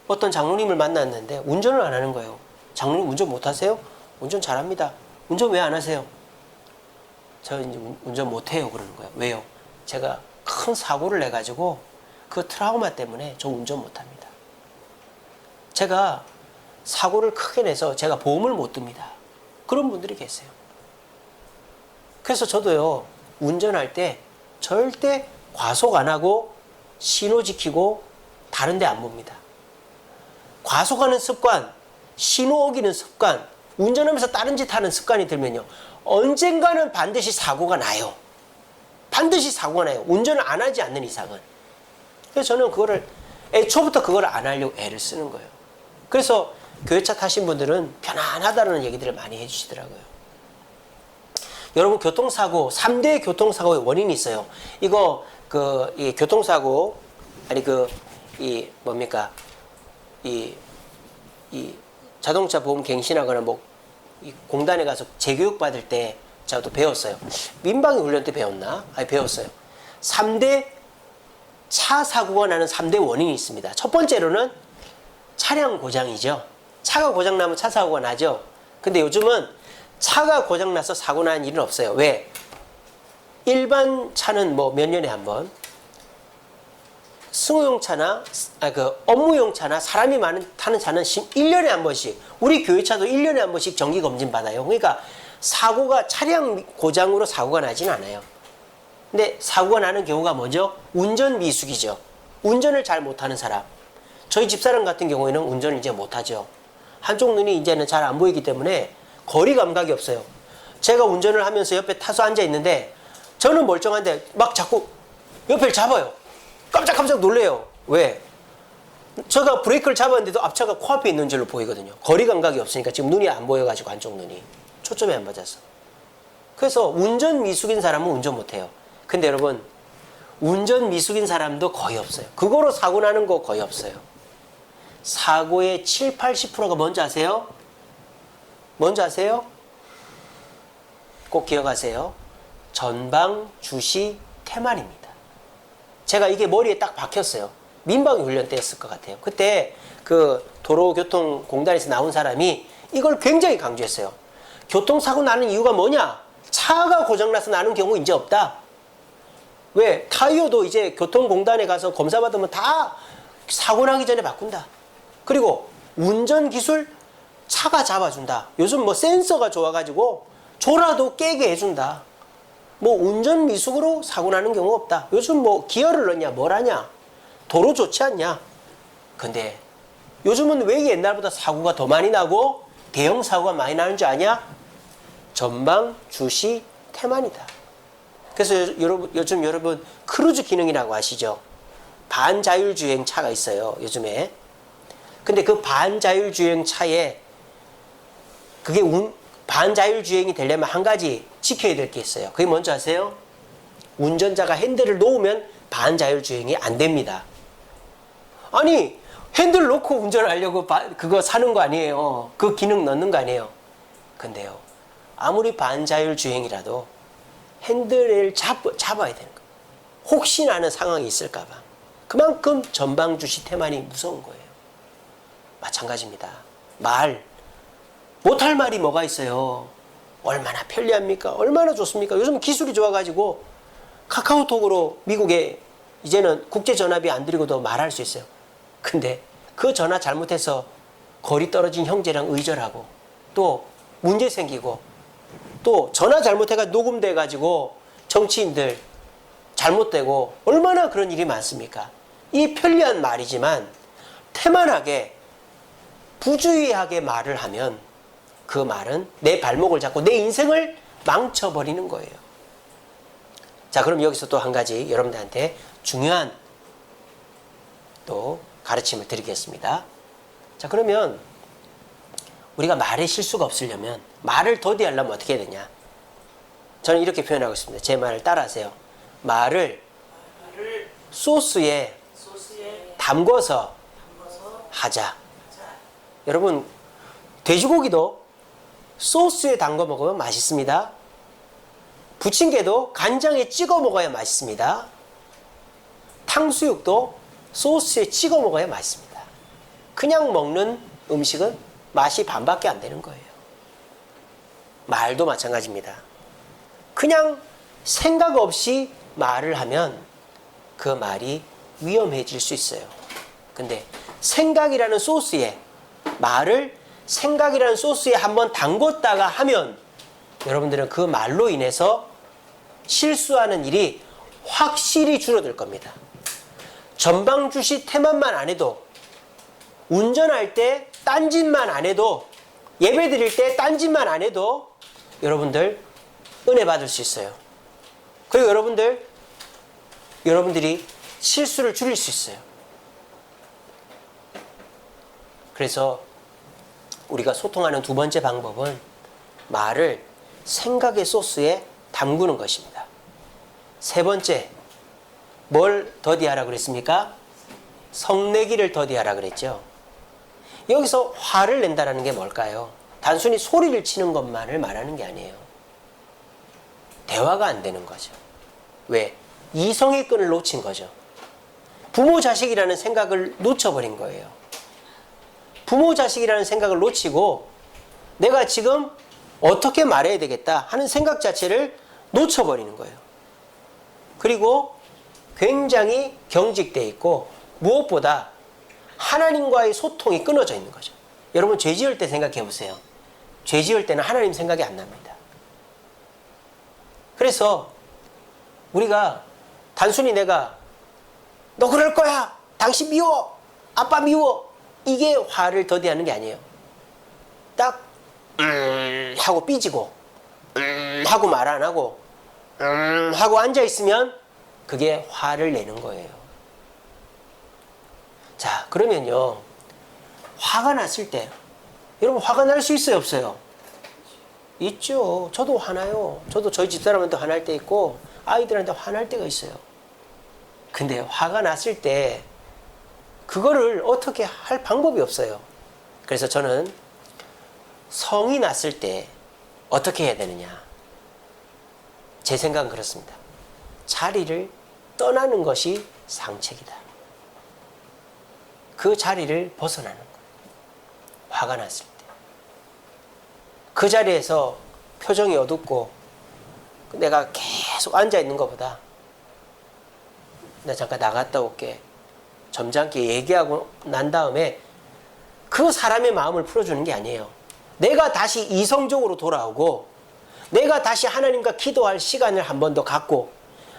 어떤 장로님을 만났는데 운전을 안 하는 거예요. 장로님 운전 못 하세요? 운전 잘합니다. 운전 왜 안 하세요? 저 이제 운전 못 해요. 그러는 거예요. 왜요? 제가 큰 사고를 내가지고 그 트라우마 때문에 저 운전 못 합니다. 제가 사고를 크게 내서 제가 보험을 못 듭니다. 그런 분들이 계세요. 그래서 저도요, 운전할 때 절대 과속 안 하고 신호 지키고 다른 데 안 봅니다. 과속하는 습관, 신호 어기는 습관, 운전하면서 다른 짓 하는 습관이 들면요, 언젠가는 반드시 사고가 나요. 반드시 사고가 나요. 운전을 안 하지 않는 이상은. 그래서 저는 그거를 애초부터 그걸 안 하려고 애를 쓰는 거예요. 그래서 교회차 타신 분들은 편안하다는 얘기들을 많이 해주시더라고요. 여러분 교통사고, 3대 교통사고의 원인이 있어요. 이거 이 교통사고, 아니 뭡니까, 이 자동차 보험 갱신하거나 뭐 이 공단에 가서 재교육 받을 때 저도 배웠어요. 민방위 훈련 때 배웠나? 아니 배웠어요. 3대 차 사고가 나는 3대 원인이 있습니다. 첫 번째로는 차량 고장이죠. 차가 고장 나면 차 사고가 나죠. 근데 요즘은 차가 고장 나서 사고 나는 일은 없어요. 왜? 일반 차는 뭐 몇 년에 한 번, 승호용 차나 업무용 차나 사람이 타는 차는 1년에 한 번씩, 우리 교회차도 1년에 한 번씩 정기 검진 받아요. 그러니까 사고가, 차량 고장으로 사고가 나진 않아요. 근데 사고가 나는 경우가 뭐죠? 운전 미숙이죠. 운전을 잘 못하는 사람. 저희 집사람 같은 경우에는 운전을 이제 못하죠. 한쪽 눈이 이제는 잘 안 보이기 때문에 거리 감각이 없어요. 제가 운전을 하면서 옆에 타서 앉아 있는데 저는 멀쩡한데 막 자꾸 옆을 잡아요. 깜짝깜짝 놀래요. 왜? 제가 브레이크를 잡았는데도 앞차가 코앞에 있는 줄로 보이거든요. 거리 감각이 없으니까 지금 눈이 안 보여가지고 한쪽 눈이 초점이 안 맞아서. 그래서 운전 미숙인 사람은 운전 못해요. 근데 여러분 운전 미숙인 사람도 거의 없어요. 그거로 사고 나는 거 거의 없어요. 사고의 7, 80%가 뭔지 아세요? 뭔지 아세요? 꼭 기억하세요. 전방 주시 태만입니다. 제가 이게 머리에 딱 박혔어요. 민방위 훈련 때였을 것 같아요. 그때 그 도로교통공단에서 나온 사람이 이걸 굉장히 강조했어요. 교통사고 나는 이유가 뭐냐? 차가 고장나서 나는 경우 이제 없다. 왜? 타이어도 이제 교통공단에 가서 검사받으면 다 사고 나기 전에 바꾼다. 그리고 운전기술 차가 잡아준다. 요즘 뭐 센서가 좋아가지고 졸아도 깨게 해준다. 뭐 운전 미숙으로 사고 나는 경우 없다. 요즘 뭐 기어를 넣냐 뭘 하냐. 도로 좋지 않냐. 근데 요즘은 왜 옛날보다 사고가 더 많이 나고 대형 사고가 많이 나는 줄 아냐? 전방 주시 태만이다. 그래서 요즘 여러분 크루즈 기능이라고 아시죠? 반자율주행 차가 있어요. 요즘에. 근데 그 반자율주행 차에 그게 반자율주행이 되려면 한 가지 지켜야 될 게 있어요. 그게 뭔지 아세요? 운전자가 핸들을 놓으면 반자율주행이 안 됩니다. 아니 핸들 놓고 운전을 하려고 그거 사는 거 아니에요. 그 기능 넣는 거 아니에요. 근데요 아무리 반자율주행이라도 핸들을 잡아야 되는 거예요. 혹시나 하는 상황이 있을까 봐. 그만큼 전방주시 태만이 무서운 거예요. 마찬가지입니다. 말 못할 말이 뭐가 있어요. 얼마나 편리합니까? 얼마나 좋습니까? 요즘 기술이 좋아가지고 카카오톡으로 미국에 이제는 국제전화비 안 들이고도 말할 수 있어요. 근데 그 전화 잘못해서 거리 떨어진 형제랑 의절하고 또 문제 생기고 또 전화 잘못해가지고 녹음돼가지고 정치인들 잘못되고 얼마나 그런 일이 많습니까? 이 편리한 말이지만 태만하게 부주의하게 말을 하면 그 말은 내 발목을 잡고 내 인생을 망쳐버리는 거예요. 자, 그럼 여기서 또 한 가지 여러분들한테 중요한 또 가르침을 드리겠습니다. 자, 그러면 우리가 말에 실수가 없으려면 말을 더디하려면 어떻게 해야 되냐? 저는 이렇게 표현하고 있습니다. 제 말을 따라하세요. 말을 소스에 담궈서 하자. 여러분 돼지고기도 소스에 담궈 먹으면 맛있습니다. 부침개도 간장에 찍어 먹어야 맛있습니다. 탕수육도 소스에 찍어 먹어야 맛있습니다. 그냥 먹는 음식은 맛이 반밖에 안 되는 거예요. 말도 마찬가지입니다. 그냥 생각 없이 말을 하면 그 말이 위험해질 수 있어요. 근데 생각이라는 소스에 말을 생각이라는 소스에 한번 담궜다가 하면 여러분들은 그 말로 인해서 실수하는 일이 확실히 줄어들 겁니다. 전방주시 태만만 안 해도 운전할 때 딴짓만 안 해도 예배 드릴 때 딴짓만 안 해도 여러분들 은혜 받을 수 있어요. 그리고 여러분들이 실수를 줄일 수 있어요. 그래서 우리가 소통하는 두 번째 방법은 말을 생각의 소스에 담그는 것입니다. 세 번째, 뭘 더디하라 그랬습니까? 성내기를 더디하라 그랬죠. 여기서 화를 낸다는 게 뭘까요? 단순히 소리를 치는 것만을 말하는 게 아니에요. 대화가 안 되는 거죠. 왜? 이성의 끈을 놓친 거죠. 부모 자식이라는 생각을 놓쳐버린 거예요. 부모 자식이라는 생각을 놓치고 내가 지금 어떻게 말해야 되겠다 하는 생각 자체를 놓쳐버리는 거예요. 그리고 굉장히 경직되어 있고 무엇보다 하나님과의 소통이 끊어져 있는 거죠. 여러분 죄 지을 때 생각해 보세요. 죄 지을 때는 하나님 생각이 안 납니다. 그래서 우리가 단순히 내가 너 그럴 거야. 당신 미워. 아빠 미워. 이게 화를 더디하는 게 아니에요. 딱 하고 삐지고 하고 말 안 하고 하고 앉아 있으면 그게 화를 내는 거예요. 자, 그러면요. 화가 났을 때 여러분 화가 날 수 있어요, 없어요? 있죠. 저도 화나요. 저도 저희 집사람한테 화날 때 있고 아이들한테 화날 때가 있어요. 근데 화가 났을 때 그거를 어떻게 할 방법이 없어요. 그래서 저는 성이 났을 때 어떻게 해야 되느냐. 제 생각은 그렇습니다. 자리를 떠나는 것이 상책이다. 그 자리를 벗어나는 거예요. 화가 났을 때. 그 자리에서 표정이 어둡고 내가 계속 앉아 있는 것보다 나 잠깐 나갔다 올게. 점잖게 얘기하고 난 다음에 그 사람의 마음을 풀어주는 게 아니에요. 내가 다시 이성적으로 돌아오고 내가 다시 하나님과 기도할 시간을 한 번 더 갖고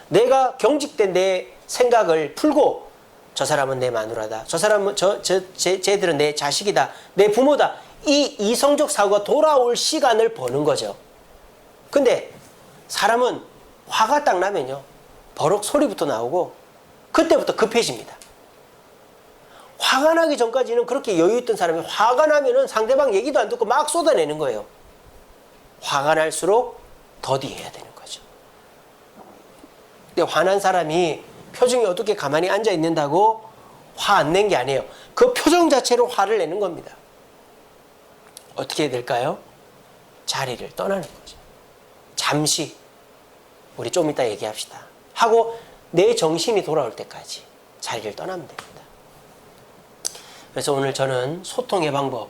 내가 경직된 내 생각을 풀고 저 사람은 내 마누라다. 저 사람은 쟤들은 내 자식이다. 내 부모다. 이 이성적 사고가 돌아올 시간을 버는 거죠. 근데 사람은 화가 딱 나면요. 버럭 소리부터 나오고 그때부터 급해집니다. 화가 나기 전까지는 그렇게 여유 있던 사람이 화가 나면은 상대방 얘기도 안 듣고 막 쏟아내는 거예요. 화가 날수록 더디해야 되는 거죠. 근데 화난 사람이 표정이 어떻게 가만히 앉아 있는다고 화 안 낸 게 아니에요. 그 표정 자체로 화를 내는 겁니다. 어떻게 해야 될까요? 자리를 떠나는 거죠. 잠시 우리 좀 이따 얘기합시다 하고 내 정신이 돌아올 때까지 자리를 떠나면 됩니다. 그래서 오늘 저는 소통의 방법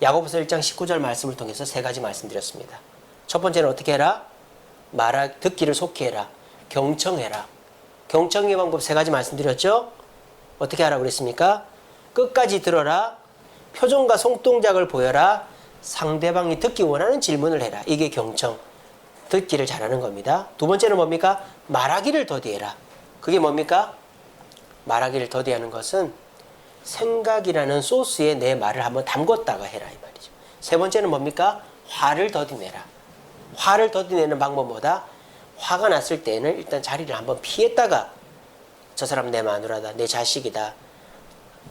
야고보서 1장 19절 말씀을 통해서 3가지 말씀드렸습니다. 첫 번째는 어떻게 해라? 듣기를 속히 해라. 경청해라. 경청의 방법 3가지 말씀드렸죠? 어떻게 하라고 그랬습니까? 끝까지 들어라. 표정과 손동작을 보여라. 상대방이 듣기 원하는 질문을 해라. 이게 경청. 듣기를 잘하는 겁니다. 두 번째는 뭡니까? 말하기를 더디해라. 그게 뭡니까? 말하기를 더디하는 것은 생각이라는 소스에 내 말을 한번 담궜다가 해라 이 말이죠. 세 번째는 뭡니까? 화를 더디내라. 화를 더디내는 방법보다 화가 났을 때는 일단 자리를 한번 피했다가 저 사람 내 마누라다, 내 자식이다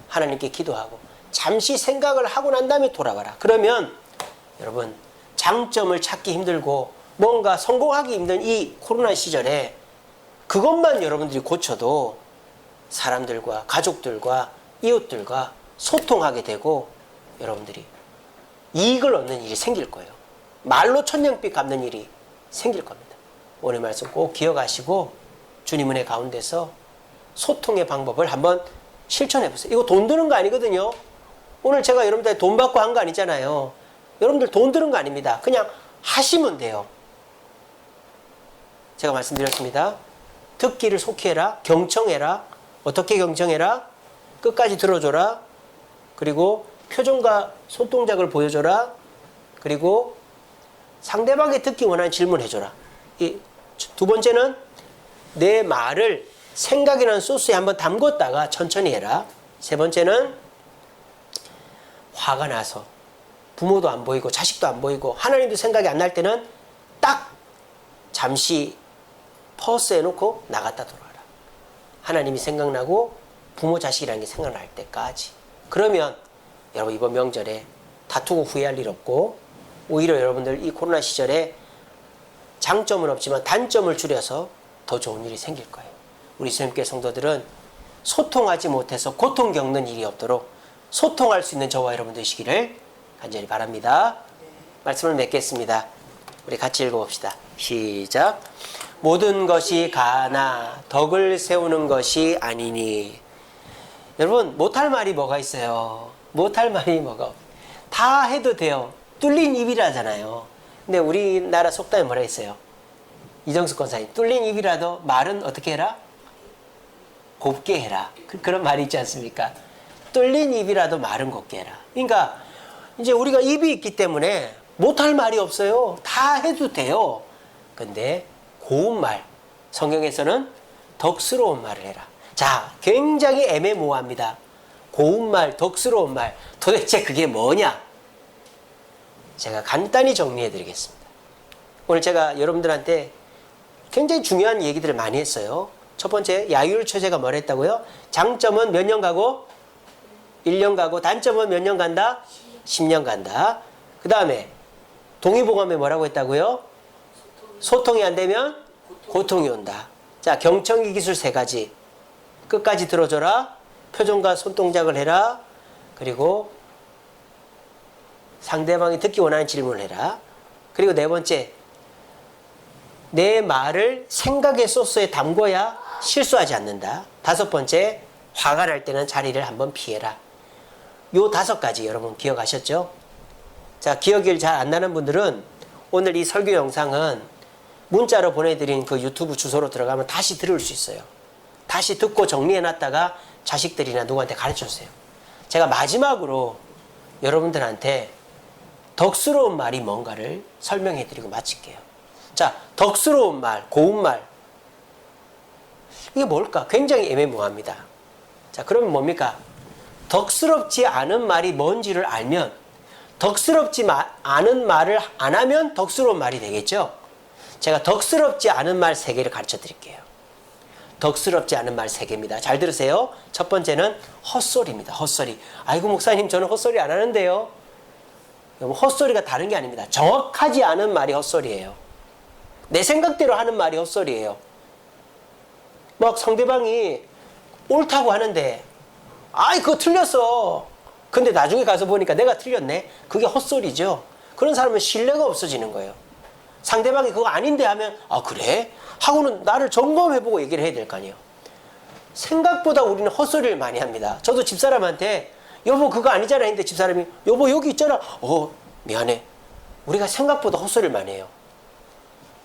하나님께 기도하고 잠시 생각을 하고 난 다음에 돌아와라. 그러면 여러분 장점을 찾기 힘들고 뭔가 성공하기 힘든 이 코로나 시절에 그것만 여러분들이 고쳐도 사람들과 가족들과 이웃들과 소통하게 되고 여러분들이 이익을 얻는 일이 생길 거예요. 말로 천냥빚 갚는 일이 생길 겁니다. 오늘 말씀 꼭 기억하시고 주님 은혜 가운데서 소통의 방법을 한번 실천해 보세요. 이거 돈 드는 거 아니거든요. 오늘 제가 여러분들 돈 받고 한 거 아니잖아요. 여러분들 돈 드는 거 아닙니다. 그냥 하시면 돼요. 제가 말씀드렸습니다. 듣기를 속히 해라. 경청해라. 어떻게 경청해라? 끝까지 들어줘라. 그리고 표정과 손동작을 보여줘라. 그리고 상대방이 듣기 원하는 질문해줘라. 두 번째는 내 말을 생각이라는 소스에 한번 담궜다가 천천히 해라. 세 번째는 화가 나서 부모도 안 보이고 자식도 안 보이고 하나님도 생각이 안 날 때는 딱 잠시 퍼스 해놓고 나갔다 돌아와라. 하나님이 생각나고 부모 자식이라는 게 생각날 때까지. 그러면 여러분 이번 명절에 다투고 후회할 일 없고 오히려 여러분들 이 코로나 시절에 장점은 없지만 단점을 줄여서 더 좋은 일이 생길 거예요. 우리 주님께 성도들은 소통하지 못해서 고통 겪는 일이 없도록 소통할 수 있는 저와 여러분 되시기를 간절히 바랍니다. 말씀을 맺겠습니다. 우리 같이 읽어봅시다. 시작. 모든 것이 가나 덕을 세우는 것이 아니니. 여러분 못할 말이 뭐가 있어요? 못할 말이 뭐가 다 해도 돼요. 뚫린 입이라잖아요. 근데 우리나라 속담에 뭐라 했어요? 이정숙 권사님, 뚫린 입이라도 말은 어떻게 해라? 곱게 해라. 그런 말이 있지 않습니까? 뚫린 입이라도 말은 곱게 해라. 그러니까 이제 우리가 입이 있기 때문에 못할 말이 없어요. 다 해도 돼요. 근데 고운 말, 성경에서는 덕스러운 말을 해라. 자, 굉장히 애매모호합니다. 고운 말, 덕스러운 말, 도대체 그게 뭐냐? 제가 간단히 정리해 드리겠습니다. 오늘 제가 여러분들한테 굉장히 중요한 얘기들을 많이 했어요. 첫 번째, 야유를 처제가 뭘 했다고요? 장점은 몇 년 가고? 1년 가고, 단점은 몇 년 간다? 10년 간다. 그 다음에 동의보감에 뭐라고 했다고요? 소통이 안 되면 고통이 온다. 자, 경청기 기술 3가지. 끝까지 들어줘라. 표정과 손동작을 해라. 그리고 상대방이 듣기 원하는 질문을 해라. 그리고 4번째, 내 말을 생각의 소스에 담궈야 실수하지 않는다. 5번째, 화가 날 때는 자리를 한번 피해라. 요 5가지 여러분 기억하셨죠? 자, 기억이 잘 안 나는 분들은 오늘 이 설교 영상은 문자로 보내드린 그 유튜브 주소로 들어가면 다시 들을 수 있어요. 다시 듣고 정리해놨다가 자식들이나 누구한테 가르쳐주세요. 제가 마지막으로 여러분들한테 덕스러운 말이 뭔가를 설명해드리고 마칠게요. 자, 덕스러운 말, 고운 말. 이게 뭘까? 굉장히 애매모호합니다. 자, 그러면 뭡니까? 덕스럽지 않은 말이 뭔지를 알면, 덕스럽지 않은 말을 안 하면 덕스러운 말이 되겠죠? 제가 덕스럽지 않은 말 3개를 가르쳐 드릴게요. 덕스럽지 않은 말 3개입니다. 잘 들으세요. 첫 번째는 헛소리입니다. 헛소리. 아이고, 목사님, 저는 헛소리 안 하는데요. 헛소리가 다른 게 아닙니다. 정확하지 않은 말이 헛소리예요. 내 생각대로 하는 말이 헛소리예요. 막 상대방이 옳다고 하는데, 아이, 그거 틀렸어. 근데 나중에 가서 보니까 내가 틀렸네. 그게 헛소리죠. 그런 사람은 신뢰가 없어지는 거예요. 상대방이 그거 아닌데 하면, 아, 그래? 하고는 나를 점검해보고 얘기를 해야 될 거 아니에요. 생각보다 우리는 헛소리를 많이 합니다. 저도 집사람한테 여보 그거 아니잖아 했는데 집사람이 여보 여기 있잖아. 미안해. 우리가 생각보다 헛소리를 많이 해요.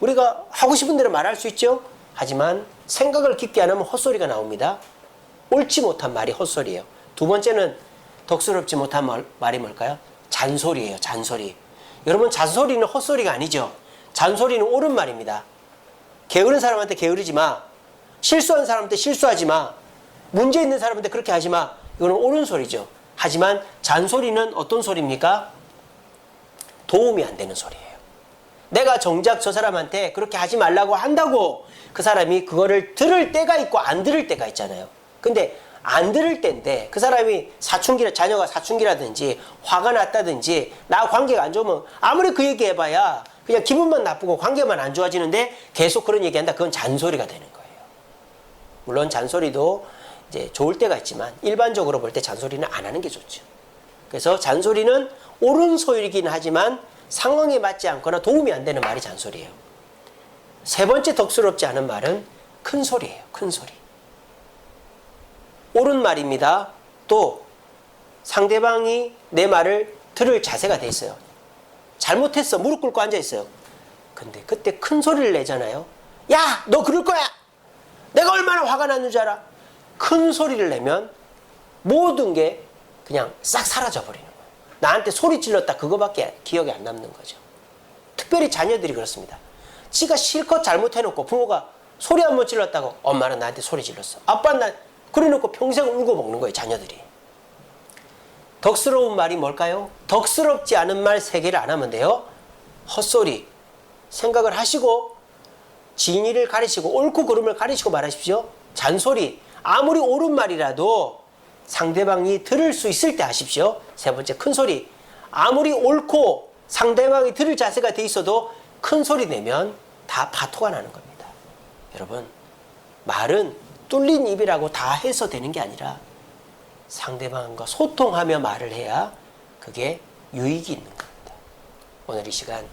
우리가 하고 싶은 대로 말할 수 있죠. 하지만 생각을 깊게 안 하면 헛소리가 나옵니다. 옳지 못한 말이 헛소리예요. 2번째는 덕스럽지 못한 말이 뭘까요? 잔소리예요. 잔소리. 여러분, 잔소리는 헛소리가 아니죠. 잔소리는 옳은 말입니다. 게으른 사람한테 게으르지 마. 실수한 사람한테 실수하지 마. 문제 있는 사람한테 그렇게 하지 마. 이거는 옳은 소리죠. 하지만 잔소리는 어떤 소리입니까? 도움이 안 되는 소리예요. 내가 정작 저 사람한테 그렇게 하지 말라고 한다고 그 사람이 그거를 들을 때가 있고 안 들을 때가 있잖아요. 근데 안 들을 때인데 그 사람이 자녀가 사춘기라든지 화가 났다든지 나 관계가 안 좋으면 아무리 그 얘기 해봐야 그냥 기분만 나쁘고 관계만 안 좋아지는데 계속 그런 얘기한다. 그건 잔소리가 되는 거예요. 물론 잔소리도 이제 좋을 때가 있지만 일반적으로 볼 때 잔소리는 안 하는 게 좋죠. 그래서 잔소리는 옳은 소리이긴 하지만 상황에 맞지 않거나 도움이 안 되는 말이 잔소리예요. 3번째 덕스럽지 않은 말은 큰 소리예요. 큰 소리. 옳은 말입니다. 또 상대방이 내 말을 들을 자세가 돼 있어요. 잘못했어. 무릎 꿇고 앉아 있어요. 근데 그때 큰 소리를 내잖아요. 야, 너 그럴 거야. 내가 얼마나 화가 났는 줄 알아. 큰 소리를 내면 모든 게 그냥 싹 사라져 버리는 거예요. 나한테 소리 질렀다 그거밖에 기억이 안 남는 거죠. 특별히 자녀들이 그렇습니다. 지가 실컷 잘못해놓고 부모가 소리 한번 질렀다고 엄마는 나한테 소리 질렀어. 아빠는 나 그래놓고 평생 울고 먹는 거예요. 자녀들이. 덕스러운 말이 뭘까요? 덕스럽지 않은 말 3개를 안 하면 돼요. 헛소리. 생각을 하시고 진리를 가리시고 옳고 그름을 가리시고 말하십시오. 잔소리. 아무리 옳은 말이라도 상대방이 들을 수 있을 때 하십시오. 3번째 큰 소리. 아무리 옳고 상대방이 들을 자세가 돼 있어도 큰 소리 내면 다 파토가 나는 겁니다. 여러분, 말은 뚫린 입이라고 다 해서 되는 게 아니라 상대방과 소통하며 말을 해야 그게 유익이 있는 겁니다. 오늘 이 시간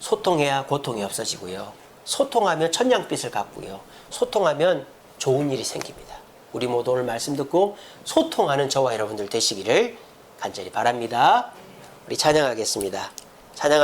소통해야 고통이 없어지고요. 소통하면 천냥빛을 갚고요. 소통하면 좋은 일이 생깁니다. 우리 모두 오늘 말씀 듣고 소통하는 저와 여러분들 되시기를 간절히 바랍니다. 우리 찬양하겠습니다. 찬양